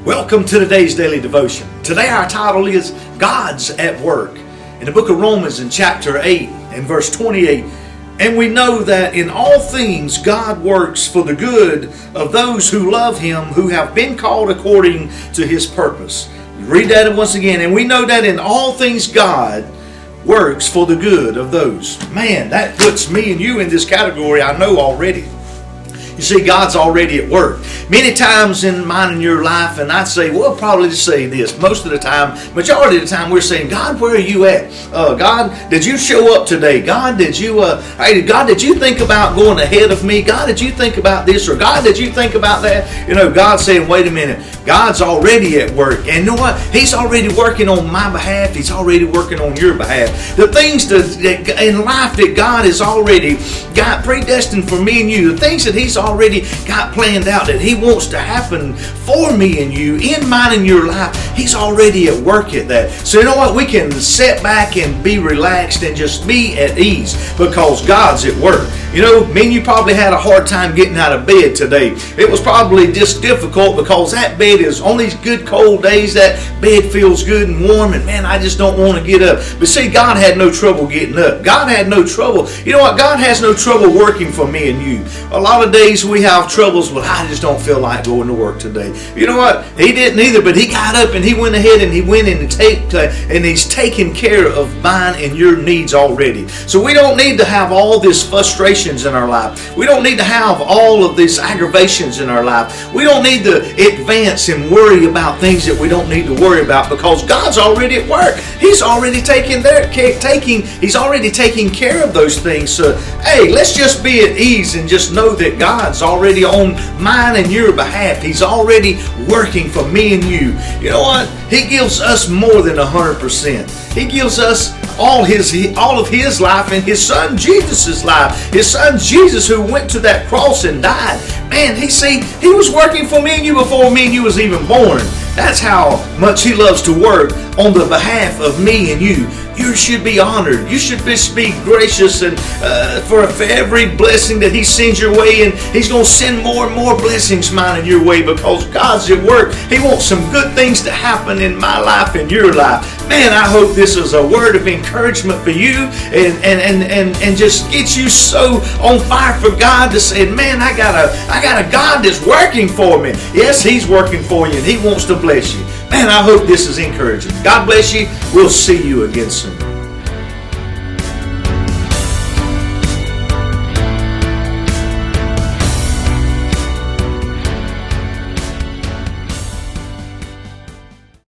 Welcome to today's daily devotion. Today our title is God's at Work. In the book of Romans in chapter 8 and verse 28, and we know that in all things God works for the good of those who love Him, who have been called according to His purpose. Read that once again. And we know that in all things God works for the good of those. Man, that puts me and you in this category, I know already. You see, God's already at work. Many times in mine and your life, and I'd say, well, probably to say this, most of the time, majority of the time, we're saying, God, where are you at? God, did you show up today? God, did you think about going ahead of me? God, did you think about this? Or God, did you think about that? You know, God's saying, wait a minute. God's already at work. And you know what? He's already working on my behalf. He's already working on your behalf. The things that in life that God has already got predestined for me and you, the things that He's already got planned out that He wants to happen for me and you, in mine and your life, He's already at work at that. So you know what? We can sit back and be relaxed and just be at ease because God's at work. You know, me and you probably had a hard time getting out of bed today. It was probably just difficult because that bed is on these good cold days, that bed feels good and warm, and man, I just don't want to get up. But see, God had no trouble getting up. God had no trouble. You know what? God has no trouble working for me and you. A lot of days we have troubles, but I just don't feel like going to work today. You know what? He didn't either, but He got up and He went ahead and He went in and He's taking care of mine and your needs already. So we don't need to have all this frustrations in our life. We don't need to have all of these aggravations in our life. We don't need to advance and worry about things that we don't need to worry about because God's already at work. He's already taking care of those things. So hey, let's just be at ease and just know that God's already on mine and your behalf. He's already working for me and you. You know what? He gives us more than 100%. He gives us all of His life and His Son Jesus' life. His Son Jesus, who went to that cross and died. Man, He was working for me and you before me and you was even born. That's how much He loves to work on the behalf of me and you. You should be honored. You should just be gracious and for every blessing that He sends your way, and He's going to send more and more blessings mine and your way because God's at work. He wants some good things to happen in my life and your life. Man, I hope this is a word of encouragement for you and just get you so on fire for God to say, man, I got a God that's working for me. Yes, He's working for you and He wants to bless you. Man, I hope this is encouraging. God bless you. We'll see you again soon.